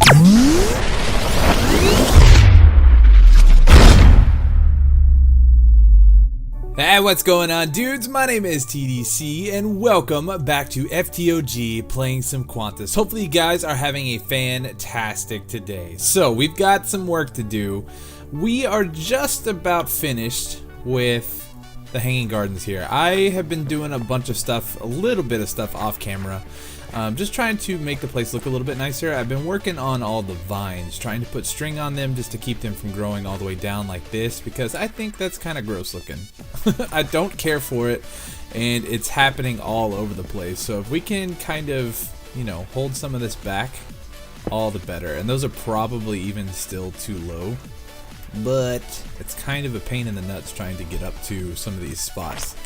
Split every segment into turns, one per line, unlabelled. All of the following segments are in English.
Hey, what's going on, dudes? My name is TDC, and welcome back to FTOG playing some QUANTUS. Hopefully you guys are having a fantastic today. So, we've got some work to do. We are just about finished with the hanging gardens here. I have been doing a bunch of stuff, a little bit of stuff off camera. Just trying to make the place look a little bit nicer. I've been working on all the vines, trying to put string on them just to keep them from growing all the way down like this, because I think that's kind of gross looking. I don't care for it, and it's happening all over the place. So if we can kind of, you know, hold some of this back, all the better. And those are probably even still too low, but it's kind of a pain in the nuts trying to get up to some of these spots.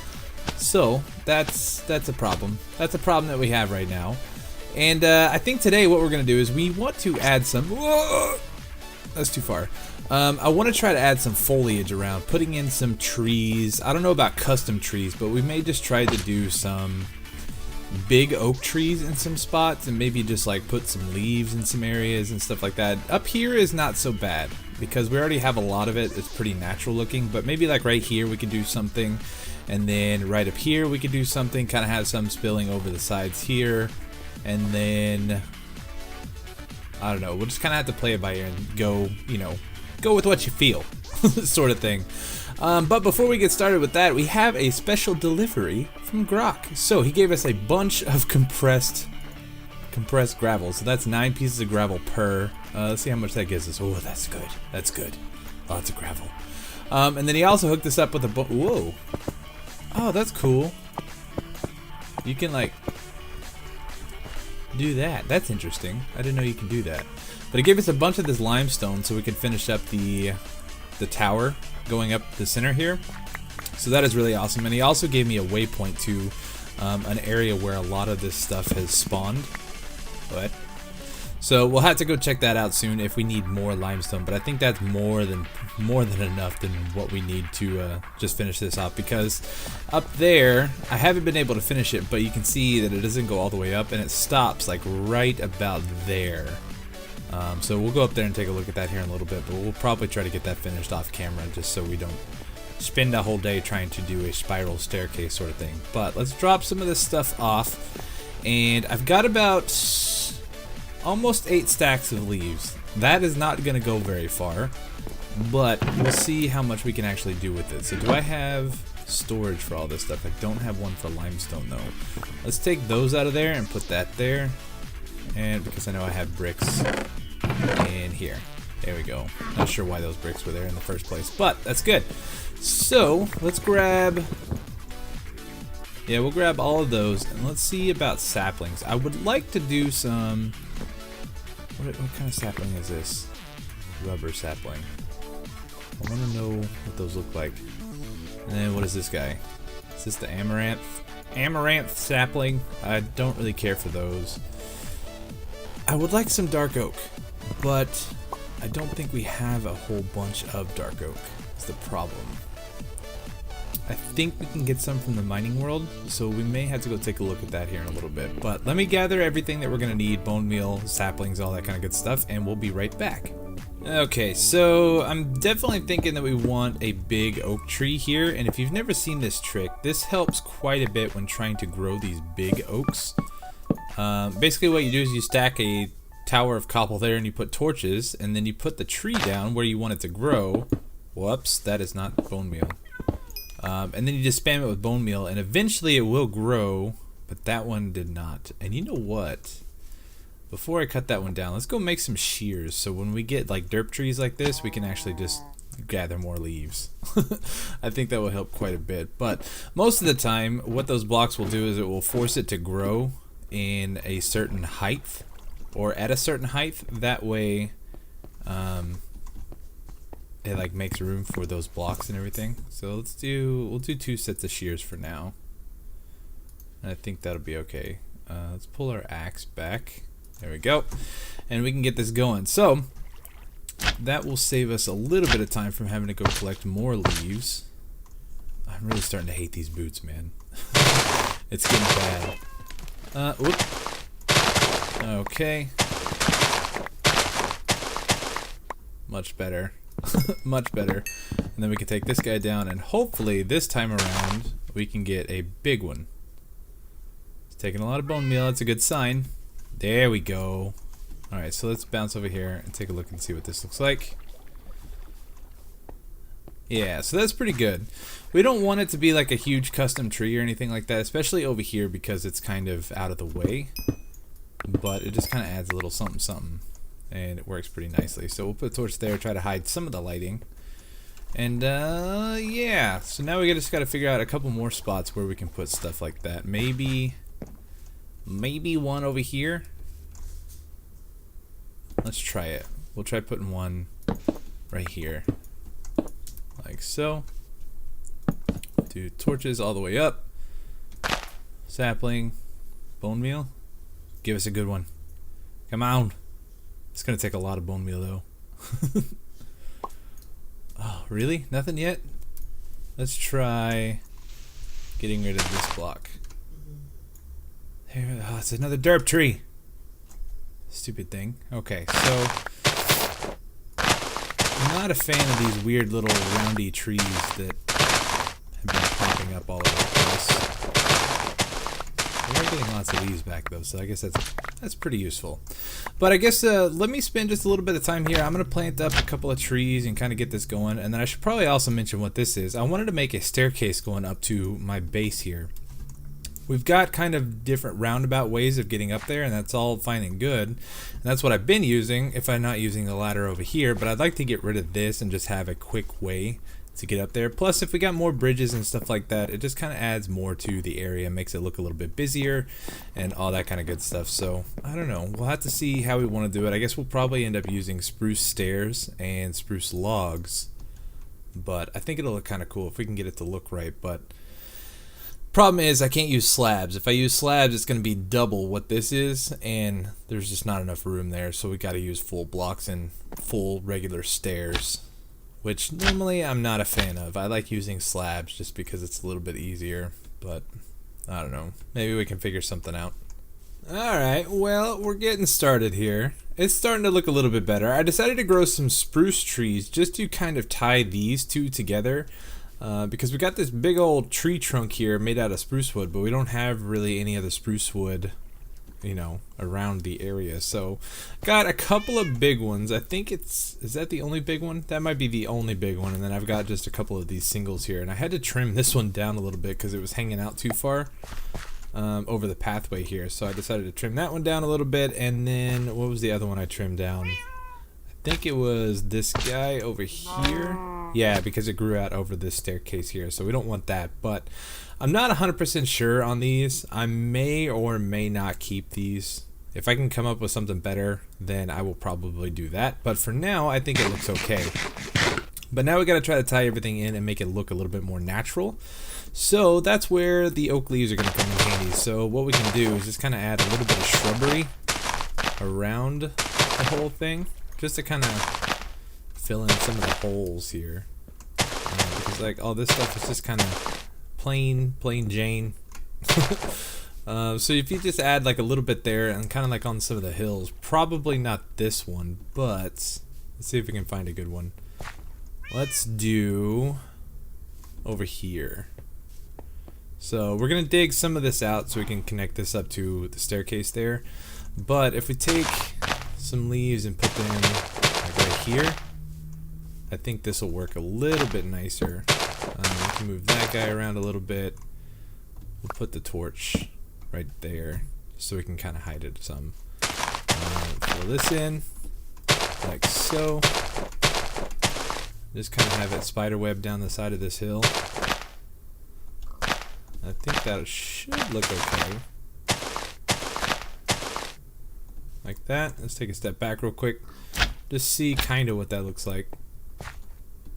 So that's a problem. That's a problem that we have right now. And I think today what we're gonna do is we want to add some. Whoa, that's too far. I want to try to add some foliage around, putting in some trees. I don't know about custom trees, but we may just try to do some big oak trees in some spots, and maybe just like put some leaves in some areas and stuff like that. Up here is not so bad because we already have a lot of it. It's pretty natural looking, but maybe like right here we could do something. And then right up here we could do something, kind of have some spilling over the sides here. And then, I don't know, we'll just kind of have to play it by ear and go, you know, go with what you feel, sort of thing. But before we get started with that, we have a special delivery from Grok. So he gave us a bunch of compressed gravel. So that's 9 pieces of gravel per. Let's see how much that gives us. Oh, that's good. That's good. Lots of gravel. And then he also hooked us up with a whoa. Oh, that's cool. You can like do that. That's interesting. I didn't know you can do that. But it gave us a bunch of this limestone so we can finish up the tower going up the center here. So that is really awesome. And he also gave me a waypoint to an area where a lot of this stuff has spawned. What? So we'll have to go check that out soon if we need more limestone, but I think that's more than enough than what we need to just finish this off, because up there I haven't been able to finish it, but you can see that it doesn't go all the way up and it stops like right about there. So we'll go up there and take a look at that here in a little bit, but we'll probably try to get that finished off camera just so we don't spend a whole day trying to do a spiral staircase sort of thing. But let's drop some of this stuff off, and I've got about almost 8 stacks of leaves. That is not going to go very far, but we'll see how much we can actually do with it. So do I have storage for all this stuff? I don't have one for limestone though. Let's take those out of there and put that there, and because I know I have bricks in here. There we go. Not sure why those bricks were there in the first place, but that's good. So let's grab, yeah, we'll grab all of those, and let's see about saplings. I would like to do some. What kind of sapling is this? Rubber sapling. I want to know what those look like. And then what is this guy? Is this the amaranth? Amaranth sapling? I don't really care for those. I would like some dark oak, but I don't think we have a whole bunch of dark oak. That's the problem. I think we can get some from the mining world, so we may have to go take a look at that here in a little bit. But let me gather everything that we're going to need, bone meal, saplings, all that kind of good stuff, and we'll be right back. Okay, so I'm definitely thinking that we want a big oak tree here, and if you've never seen this trick, this helps quite a bit when trying to grow these big oaks. Basically what you do is you stack a tower of cobble there, and you put torches, and then you put the tree down where you want it to grow. Whoops, that is not bone meal. And then you just spam it with bone meal, and eventually it will grow, but that one did not. And you know what? Before I cut that one down, let's go make some shears, so when we get like derp trees like this, we can actually just gather more leaves. I think that will help quite a bit, but most of the time what those blocks will do is it will force it to grow in a certain height, or at a certain height. That way it like makes room for those blocks and everything. So we'll do 2 sets of shears for now, and I think that'll be okay. Let's pull our axe back. There we go, and we can get this going. So that will save us a little bit of time from having to go collect more leaves. I'm really starting to hate these boots, man. It's getting bad. Whoop. Okay. Much better. Much better. And then we can take this guy down, and hopefully this time around we can get a big one. It's taking a lot of bone meal. That's a good sign. There we go. Alright, so let's bounce over here and take a look and see what this looks like. Yeah, so that's pretty good. We don't want it to be like a huge custom tree or anything like that, especially over here because it's kind of out of the way. But it just kind of adds a little something something, and it works pretty nicely. So we'll put a torch there, try to hide some of the lighting. And yeah, so now we just got to figure out a couple more spots where we can put stuff like that. Maybe one over here. Let's try it. We'll try putting one right here, like so. Do torches all the way up. Sapling, bone meal. Give us a good one. Come on. It's gonna take a lot of bone meal though. Oh, really? Nothing yet? Let's try getting rid of this block. There, oh, it's another derp tree. Stupid thing. Okay, so I'm not a fan of these weird little roundy trees that have been popping up all over the place. We are getting lots of leaves back though, so I guess that's pretty useful. But I guess let me spend just a little bit of time here. I'm going to plant up a couple of trees and kind of get this going, and then I should probably also mention what this is. I wanted to make a staircase going up to my base here. We've got kind of different roundabout ways of getting up there, and that's all fine and good. And that's what I've been using if I'm not using the ladder over here, but I'd like to get rid of this and just have a quick way to get up there. Plus, if we got more bridges and stuff like that, it just kind of adds more to the area, makes it look a little bit busier and all that kind of good stuff. So I don't know, we'll have to see how we want to do it. I guess we'll probably end up using spruce stairs and spruce logs, but I think it'll look kind of cool if we can get it to look right. But problem is I can't use slabs. If I use slabs, it's going to be double what this is, and there's just not enough room there, so we got to use full blocks and full regular stairs, which normally I'm not a fan of. I like using slabs just because it's a little bit easier, but I don't know. Maybe we can figure something out. Alright, well, we're getting started here. It's starting to look a little bit better. I decided to grow some spruce trees just to kind of tie these two together. Because we got this big old tree trunk here made out of spruce wood, but we don't have really any other spruce wood, you know, around the area. So got a couple of big ones. I think is that the only big one? That might be the only big one. And then I've got just a couple of these singles here, and I had to trim this one down a little bit because it was hanging out too far over the pathway here. So I decided to trim that one down a little bit. And then what was the other one I trimmed down? I think it was this guy over here. Yeah, because it grew out over this staircase here, so we don't want that. But I'm not 100% sure on these. I may or may not keep these. If I can come up with something better, then I will probably do that. But for now, I think it looks okay. But now we got to try to tie everything in and make it look a little bit more natural. So that's where the oak leaves are going to come in handy. So what we can do is just kind of add a little bit of shrubbery around the whole thing, just to kind of fill in some of the holes here, because like all this stuff is just kind of plain Jane. So if you just add like a little bit there and kind of like on some of the hills, probably not this one, but let's see if we can find a good one. Let's do over here. So we're gonna dig some of this out so we can connect this up to the staircase there, but if we take some leaves and put them like right here, I think this will work a little bit nicer. We can move that guy around a little bit. We'll put the torch right there so we can kind of hide it some. Fill this in like so. Just kind of have it spider web down the side of this hill. I think that should look okay. Like that. Let's take a step back real quick. Just see kind of what that looks like.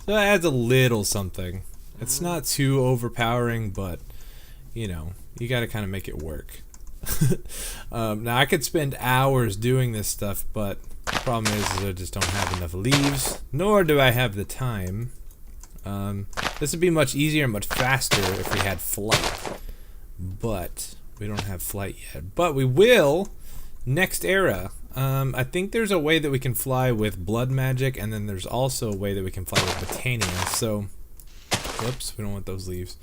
So it adds a little something. It's not too overpowering, but you know, you got to kind of make it work. Now I could spend hours doing this stuff, but the problem is I just don't have enough leaves, nor do I have the time. This would be much easier and much faster if we had flight, but we don't have flight yet. But we will next era. I think there's a way that we can fly with blood magic, and then there's also a way that we can fly with botania. So, whoops, we don't want those leaves.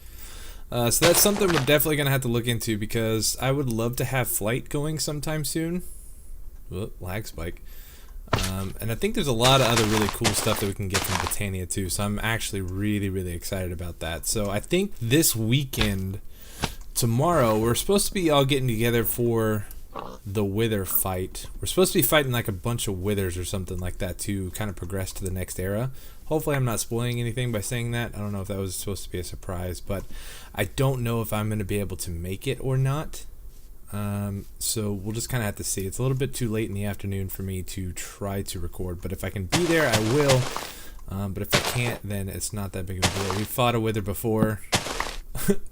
So that's something we're definitely going to have to look into, because I would love to have flight going sometime soon. Whoop, lag spike. And I think there's a lot of other really cool stuff that we can get from botania too. So I'm actually really excited about that. So I think this weekend, tomorrow, we're supposed to be all getting together for the wither fight. We're supposed to be fighting like a bunch of withers or something like that to kind of progress to the next era. Hopefully I'm not spoiling anything by saying that. I don't know if that was supposed to be a surprise, but I don't know if I'm going to be able to make it or not. So we'll just kind of have to see. It's a little bit too late in the afternoon for me to try to record, but if I can be there, I will. But if I can't, then it's not that big of a deal. We fought a wither before.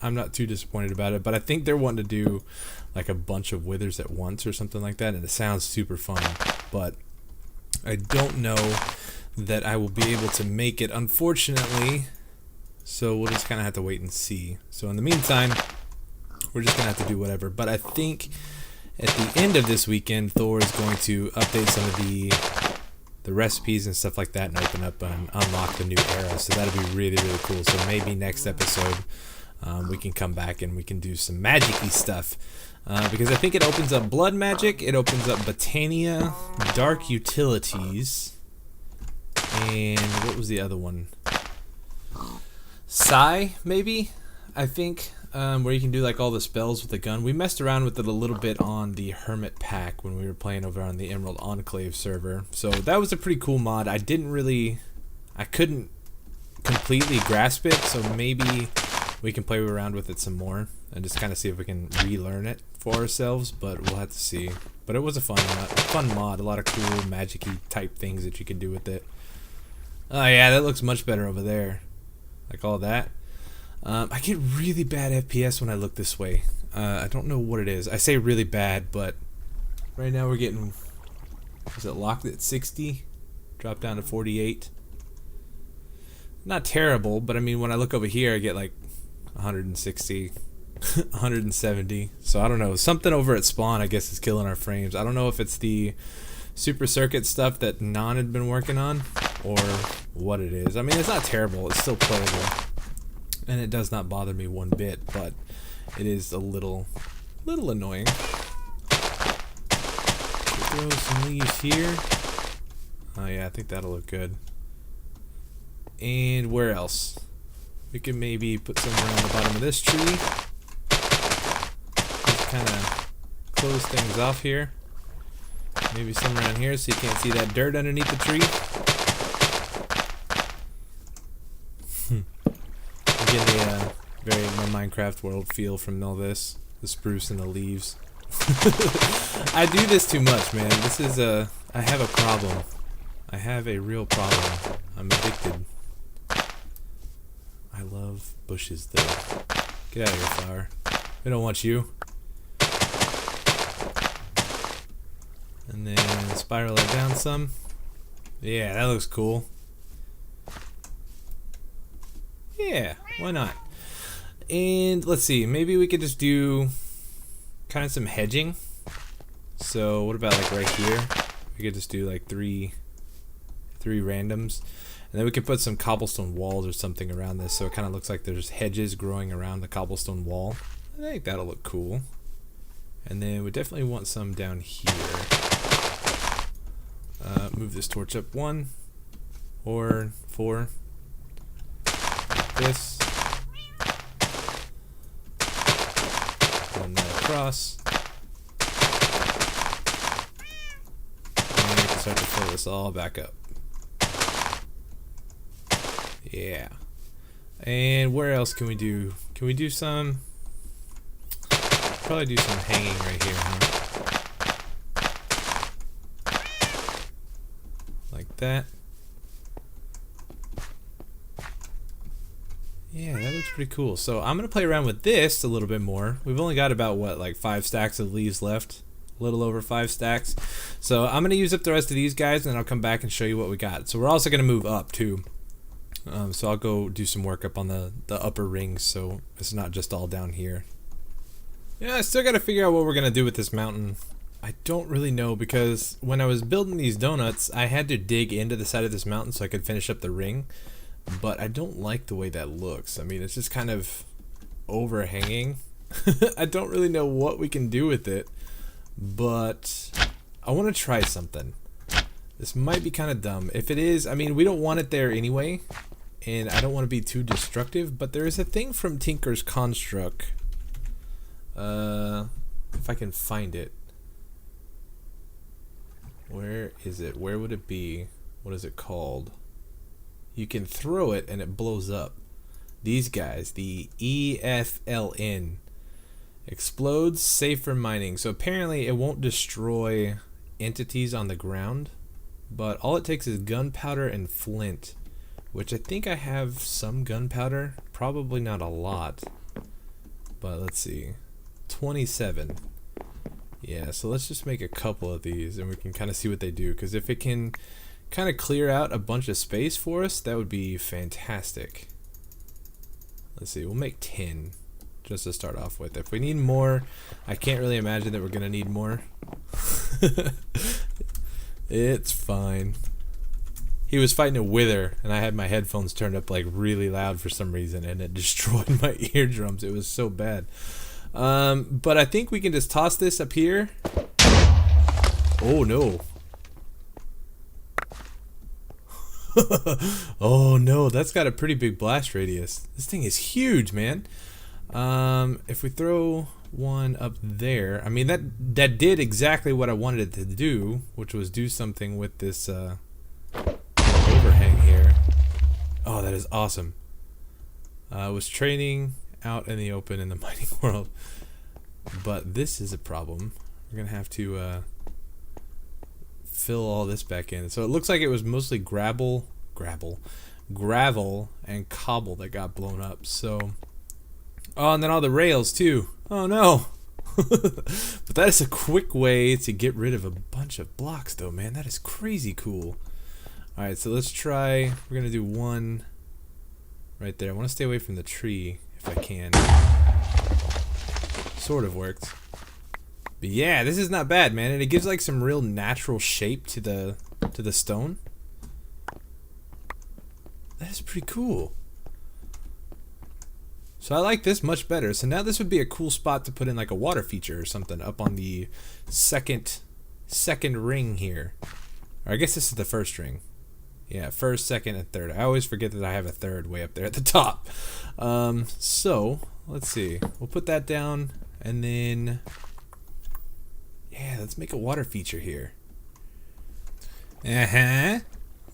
I'm not too disappointed about it, but I think they're wanting to do like a bunch of withers at once or something like that, and it sounds super fun, but I don't know that I will be able to make it, unfortunately, so we'll just kind of have to wait and see. So in the meantime, we're just gonna have to do whatever. But I think at the end of this weekend, Thor is going to update some of the recipes and stuff like that, and open up and unlock the new era. So that'll be really cool. So maybe next episode we can come back and we can do some magic-y stuff, because I think it opens up blood magic, it opens up botania, dark utilities, and what was the other one? Psi, maybe, I think. Where you can do like all the spells with the gun. We messed around with it a little bit on the Hermit Pack when we were playing over on the Emerald Enclave server. So that was a pretty cool mod. I couldn't completely grasp it, so maybe we can play around with it some more and just kind of see if we can relearn it for ourselves, but we'll have to see. But it was a fun mod, a lot of cool magic-y type things that you can do with it. Oh yeah, that looks much better over there. Like all that. I get really bad FPS when I look this way. I don't know what it is. I say really bad, but right now we're getting, is it locked at 60? Drop down to 48. Not terrible, but I mean when I look over here I get like 160, 170. So I don't know. Something over at spawn I guess is killing our frames. I don't know if it's the super circuit stuff that Non had been working on or what it is. I mean, it's not terrible. It's still playable. And it does not bother me one bit, but it is a little annoying. Throw some leaves here. Oh yeah, I think that'll look good. And where else? We could maybe put some around the bottom of this tree. Just kind of close things off here. Maybe some around here so you can't see that dirt underneath the tree. Getting a very my Minecraft world feel from all this, the spruce and the leaves. I do this too much, man. This is I have a problem. I have a real problem. I'm addicted. I love bushes though. Get out of here, flower. We don't want you. And then spiral it down some. Yeah, that looks cool. Yeah, why not? And let's see, maybe we could just do kind of some hedging. So what about like right here? We could just do like three randoms, and then we could put some cobblestone walls or something around this, so it kind of looks like there's hedges growing around the cobblestone wall. I think that'll look cool. And then we definitely want some down here. Move this torch up 1 or 4. This, and then across, and we can start to fill this all back up. Yeah. And where else can we do? Can we do some? Probably do some hanging right here, huh? Like that. Yeah, that looks pretty cool. So I'm going to play around with this a little bit more. We've only got about, what, like 5 stacks of leaves left? A little over 5 stacks. So I'm going to use up the rest of these guys, and then I'll come back and show you what we got. So we're also going to move up, too. So I'll go do some work up on the upper rings, so it's not just all down here. Yeah, I still got to figure out what we're going to do with this mountain I don't really know, because when I was building these donuts, I had to dig into the side of this mountain so I could finish up the ring. But I don't like the way that looks. I mean, it's just kind of overhanging. I don't really know what we can do with it, but I want to try something. This might be kind of dumb. If it is, I mean, we don't want it there anyway, and I don't want to be too destructive, but there is a thing from Tinker's Construct. If I can find it. Where is it? Where would it be? What is it called? You can throw it and it blows up. These guys, the EFLN. Explodes, safe for mining. So apparently it won't destroy entities on the ground, but all it takes is gunpowder and flint, which I think I have some gunpowder. Probably not a lot, but let's see. 27. Yeah, so let's just make a couple of these and we can kind of see what they do, because if it can kind of clear out a bunch of space for us, that would be fantastic. Let's see, we'll make 10 just to start off with. If we need more, I can't really imagine that we're gonna need more. It's fine. He was fighting a wither and I had my headphones turned up like really loud for some reason, and it destroyed my eardrums. It was so bad. But I think we can just toss this up here. Oh no. Oh no, that's got a pretty big blast radius. This thing is huge, man. If we throw one up there, I mean that did exactly what I wanted it to do, which was do something with this overhang here. Oh, that is awesome. I was training out in the open in the mining world, but this is a problem. We're gonna have to fill all this back in. So it looks like it was mostly gravel and cobble that got blown up. So, oh, and then all the rails too. Oh no. But that is a quick way to get rid of a bunch of blocks though, man. That is crazy cool. Alright, so let's try, we're gonna do one right there. I want to stay away from the tree if I can. Sort of worked. But yeah, this is not bad, man, and it gives like some real natural shape to the stone. That is pretty cool. So I like this much better. So now this would be a cool spot to put in like a water feature or something up on the second ring here. Or I guess this is the first ring. Yeah, first, second, and third. I always forget that I have a third way up there at the top. So let's see. We'll put that down, and then yeah, let's make a water feature here.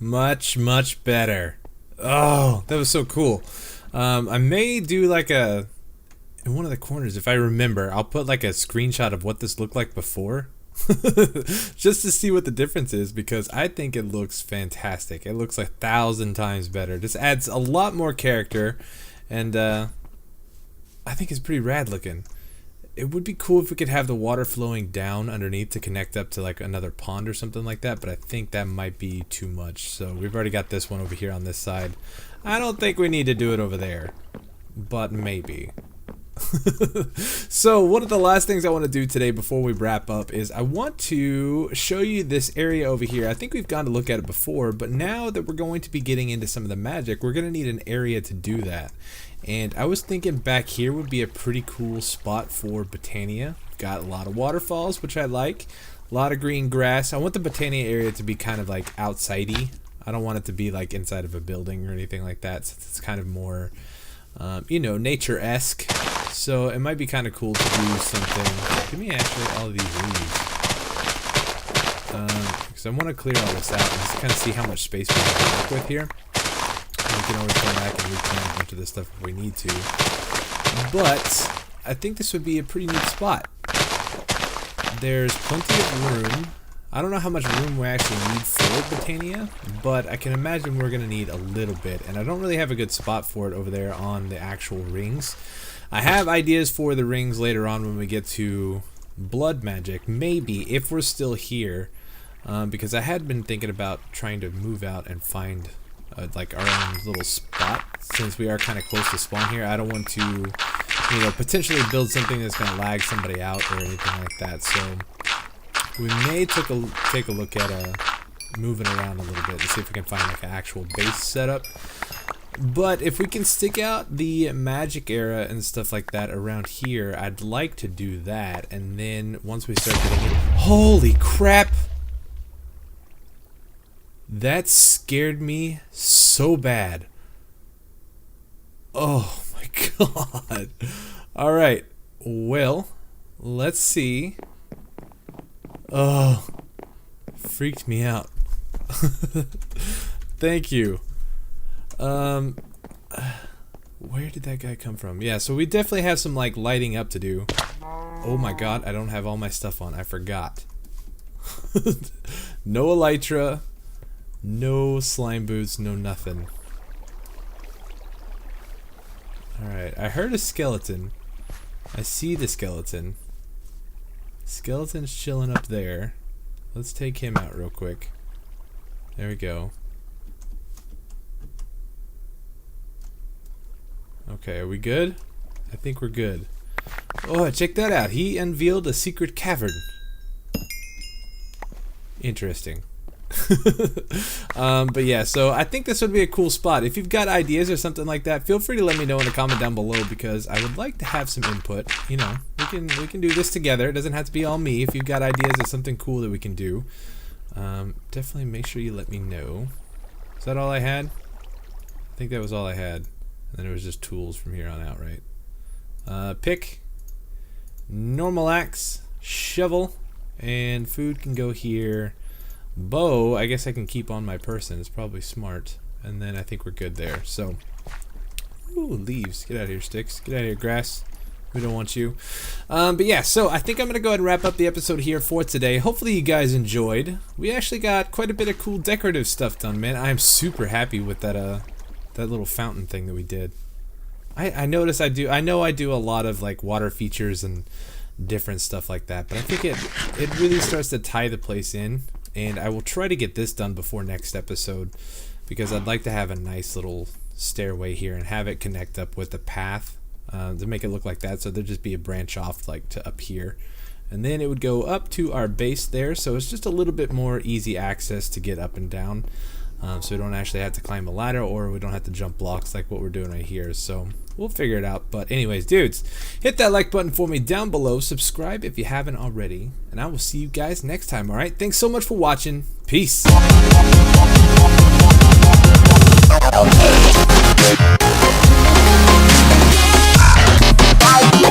Much better. Oh, that was so cool. I may do like in one of the corners, if I remember, I'll put like a screenshot of what this looked like before. Just to see what the difference is, because I think it looks fantastic. It looks 1,000 times better. This adds a lot more character, and I think it's pretty rad looking. It would be cool if we could have the water flowing down underneath to connect up to like another pond or something like that, but I think that might be too much. So we've already got this one over here on this side. I don't think we need to do it over there, but maybe. So one of the last things I want to do today before we wrap up is I want to show you this area over here. I think we've gone to look at it before, but now that we're going to be getting into some of the magic, we're going to need an area to do that. And I was thinking back here would be a pretty cool spot for Botania. Got a lot of waterfalls, which I like. A lot of green grass. I want the Botania area to be kind of like outsidey. I don't want it to be like inside of a building or anything like that. So it's kind of more, you know, nature-esque. So it might be kind of cool to do something. Give me actually all of these leaves. Because I want to clear all this out and just kind of see how much space we have to work with here. We can always come back and replant a bunch of this stuff if we need to. But I think this would be a pretty neat spot. There's plenty of room. I don't know how much room we actually need for Botania, but I can imagine we're going to need a little bit. And I don't really have a good spot for it over there on the actual rings. I have ideas for the rings later on when we get to blood magic, maybe, if we're still here. Because I had been thinking about trying to move out and find like our own little spot, since we are kind of close to spawn here. I don't want to, you know, potentially build something that's going to lag somebody out or anything like that. So We may take a look at moving around a little bit to see if we can find like an actual base setup. But if we can stick out the magic era and stuff like that around here, I'd like to do that. And then once we start getting in, holy crap! That scared me so bad. Oh my god. Alright, well, let's see. Oh, freaked me out. Thank you. Where did that guy come from? Yeah, so we definitely have some like lighting up to do. Oh my god, I don't have all my stuff on. I forgot. No elytra, no slime boots, no nothing. Alright, I heard a skeleton. I see the skeleton. Skeleton's chilling up there. Let's take him out real quick. There we go. Okay, are we good? I think we're good. Oh, check that out. He unveiled a secret cavern. Interesting. But yeah, so I think this would be a cool spot. If you've got ideas or something like that, feel free to let me know in the comment down below, because I would like to have some input. You know, we can do this together. It doesn't have to be all me. If you've got ideas or something cool that we can do, definitely make sure you let me know. Is that all I had? I think that was all I had. And then it was just tools from here on out, right? Pick, normal axe, shovel, and food can go here. Bow, I guess I can keep on my person. It's probably smart. And then I think we're good there. So, ooh, leaves. Get out of here, sticks. Get out of here, grass. We don't want you. But yeah, so I think I'm going to go ahead and wrap up the episode here for today. Hopefully you guys enjoyed. We actually got quite a bit of cool decorative stuff done, man. I'm super happy with that little fountain thing that we did. I noticed I know I do a lot of like water features and different stuff like that, but I think it really starts to tie the place in. And I will try to get this done before next episode, because I'd like to have a nice little stairway here and have it connect up with the path to make it look like that. So there'd just be a branch off like to up here. And then it would go up to our base there. So it's just a little bit more easy access to get up and down. So we don't actually have to climb a ladder, or we don't have to jump blocks like what we're doing right here. So we'll figure it out. But anyways, dudes, hit that like button for me down below. Subscribe if you haven't already. And I will see you guys next time, alright? Thanks so much for watching. Peace.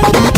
Okay.